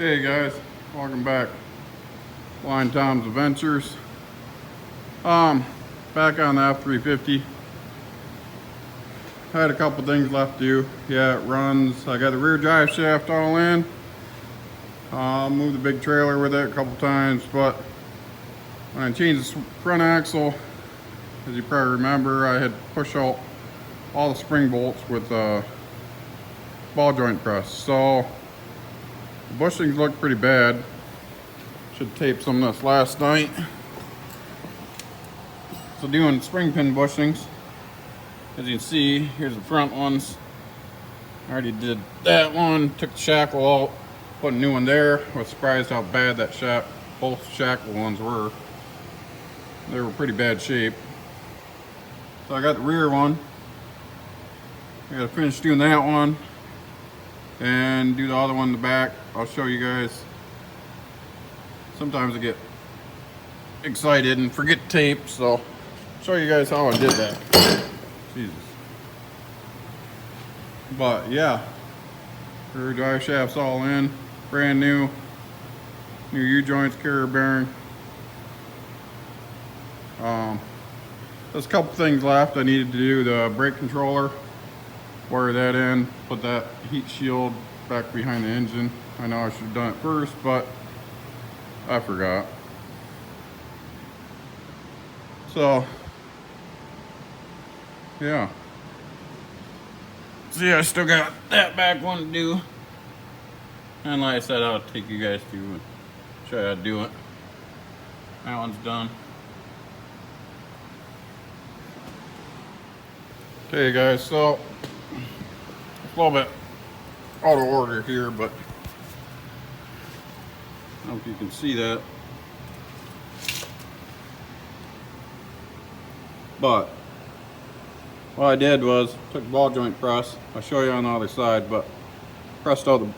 Hey guys, welcome back. Blind Tom's Adventures. Back on the F350. I had a couple things left to do. Yeah, it runs. I got the rear drive shaft all in. Moved the big trailer with it a couple times, but when I changed the front axle, as you probably remember, I had pushed out all the spring bolts with ball joint press. So the bushings look pretty bad. Should tape some of this last night. So doing spring pin bushings. As you can see, here's the front ones. I already did that one, took the shackle out, put a new one there. I was surprised how bad that both shackle ones were. They were pretty bad shape. So I got the rear one. I gotta finish doing that one and do the other one in the back. I'll show you guys. Sometimes I get excited and forget tape, so I'll show you guys how I did that. Jesus. But yeah, rear drive shaft's all in, brand new U-joints, carrier bearing. There's a couple things left. I needed to do the brake controller, wire that in, put that heat shield back behind the engine. I know I should have done it first, but I forgot. So yeah. See, I still got that back one to do. And like I said, I'll take you guys through and show you how to do it. That one's done. Okay guys, so it's a little bit out of order here, but I don't know if you can see that. But what I did was took the ball joint press. I'll show you on the other side, but pressed out the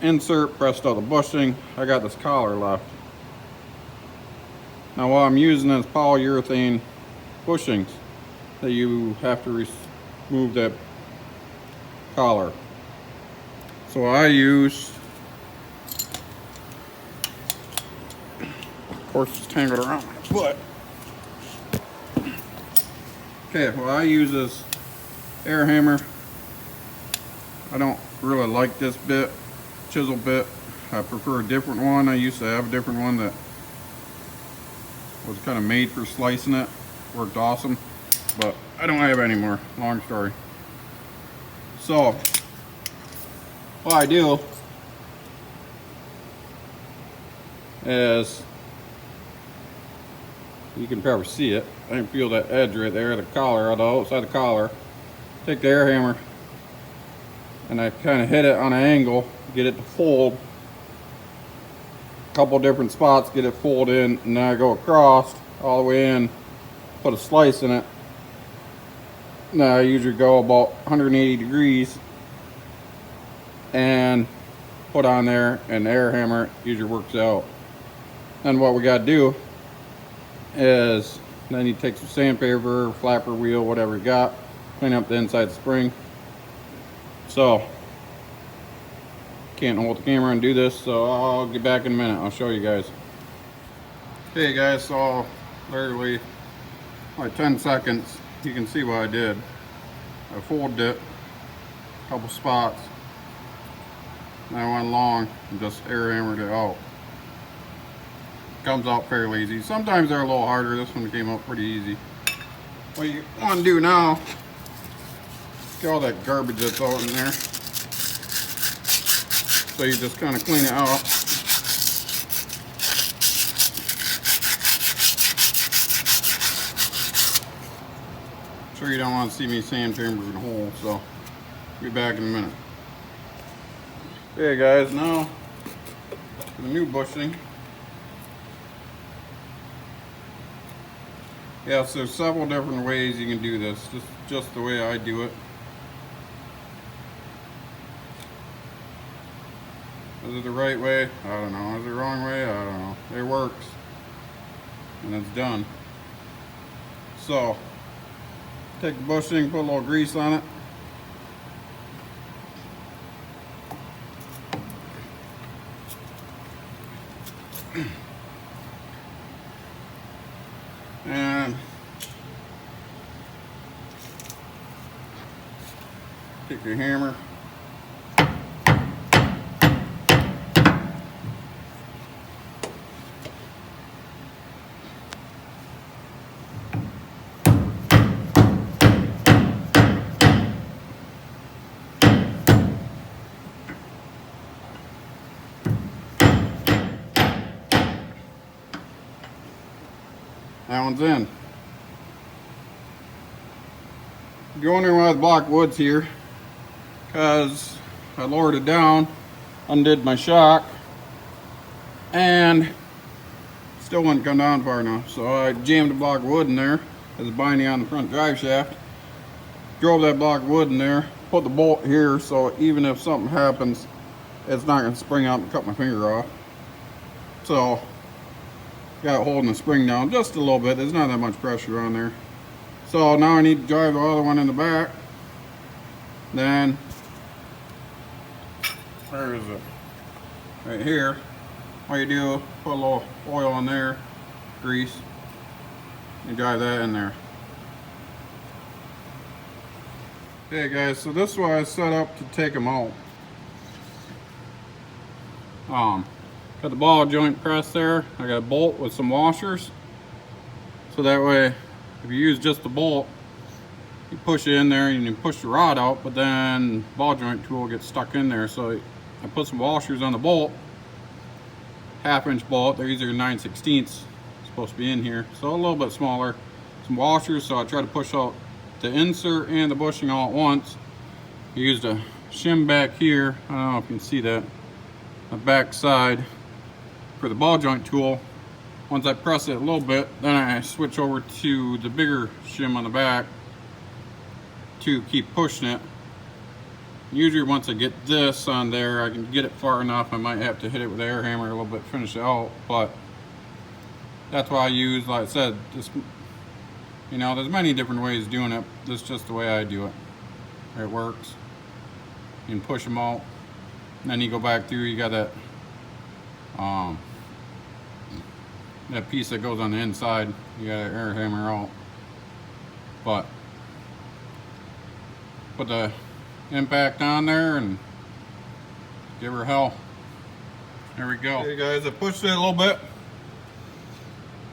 insert, pressed out the bushing. I got this collar left. Now what I'm using is polyurethane bushings that you have to remove that collar. So I used, of course it's tangled around my foot. Okay, well I use this air hammer. I don't really like this bit, chisel bit. I prefer a different one. I used to have a different one that was kind of made for slicing it. Worked awesome, but I don't have it anymore. Long story. So what I do is, you can probably see it. I can feel that edge right there, the collar, on the outside of the collar. Take the air hammer and I kind of hit it on an angle, get it to fold. A couple different spots, get it folded in, and then I go across all the way in, put a slice in it. Now I usually go about 180 degrees and put on there, and the air hammer usually works out. And what we got to do is then you take some sandpaper, flapper wheel, whatever you got, clean up the inside of the spring. So can't hold the camera and do this, so I'll get back in a minute. I'll show you guys. Hey guys, so literally like 10 seconds you can see what I did. I folded it a couple spots and I went along and just air hammered it out. Comes out fairly easy. Sometimes they're a little harder. This one came out pretty easy. What you want to do now, get all that garbage that's out in there. So you just kind of clean it out. Sure you don't want to see me sandpapering the hole, so I'll be back in a minute. Okay guys, now the new bushing. Yeah, so there's several different ways you can do this. Just the way I do it. Is it the right way? I don't know. Is it the wrong way? I don't know. It works. And it's done. So, take the bushing, put a little grease on it. And take your hammer. That one's in. Going in with block woods here because I lowered it down, undid my shock, and still wouldn't come down far enough. So I jammed a block of wood in there as a binding on the front drive shaft. Drove that block of wood in there, put the bolt here so even if something happens, it's not going to spring out and cut my finger off. So got it holding the spring down just a little bit. There's not that much pressure on there. So now I need to drive the other one in the back. Then, where is it? Right here. All you do, put a little oil in there, grease, and drive that in there. Okay guys, so this is what I set up to take them out. Got the ball joint press there. I got a bolt with some washers. So that way, if you use just the bolt, you push it in there and you push the rod out, but then ball joint tool gets stuck in there. So I put some washers on the bolt, 1/2-inch bolt. They're either 9/16 supposed to be in here, so a little bit smaller. Some washers, so I try to push out the insert and the bushing all at once. I used a shim back here. I don't know if you can see that. The back side for the ball joint tool. Once I press it a little bit, then I switch over to the bigger shim on the back to keep pushing it. Usually once I get this on there, I can get it far enough. I might have to hit it with an air hammer a little bit to finish it out, but that's why I use, like I said, this, you know, there's many different ways of doing it. This is just the way I do it. It works. You can push them out, and then you go back through, you got that that piece that goes on the inside, you gotta air hammer out. But put the impact on there and give her hell. There we go. Okay guys, I pushed it a little bit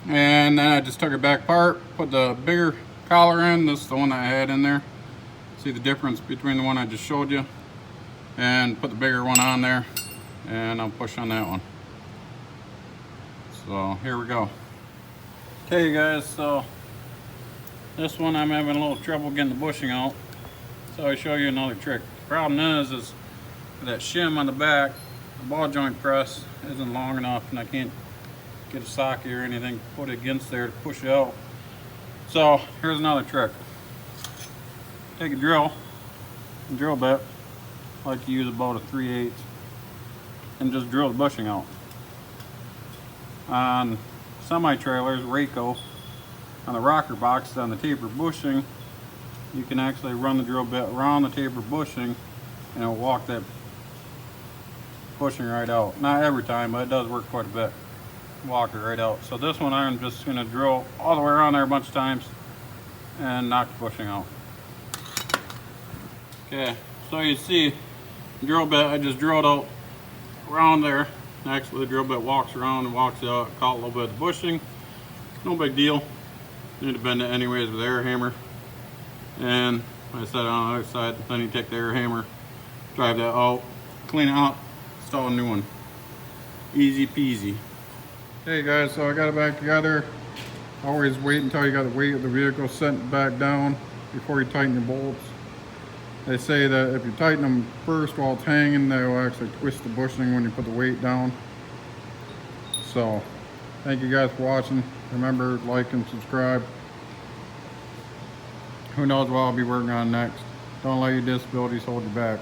and then I just took it back apart, put the bigger collar in. This is the one that I had in there. See the difference between the one I just showed you, and put the bigger one on there, and I'll push on that one. So here we go. Okay guys, so this one I'm having a little trouble getting the bushing out, so I'll show you another trick. The problem is that shim on the back, the ball joint press isn't long enough, and I can't get a socket or anything to put it against there to push it out. So here's another trick. Take a drill bit, I like to use about a 3/8, and just drill the bushing out. On semi-trailers, Rayco, on the rocker box on the taper bushing, you can actually run the drill bit around the taper bushing and it'll walk that bushing right out. Not every time, but it does work quite a bit. Walk it right out. So this one I'm just going to drill all the way around there a bunch of times and knock the bushing out. Okay, so you see the drill bit, I just drilled out around there. Actually the drill bit walks around and walks out, caught a little bit of the bushing. No big deal. You need to bend it anyways with the air hammer. And like I said, on the other side, then you take the air hammer, drive that out, clean it up, install a new one. Easy peasy. Hey guys, so I got it back together. Always wait until you got the weight of the vehicle sent back down before you tighten your bolts. They say that if you tighten them first while it's hanging, they will actually twist the bushing when you put the weight down. So, thank you guys for watching. Remember, like and subscribe. Who knows what I'll be working on next. Don't let your disabilities hold you back.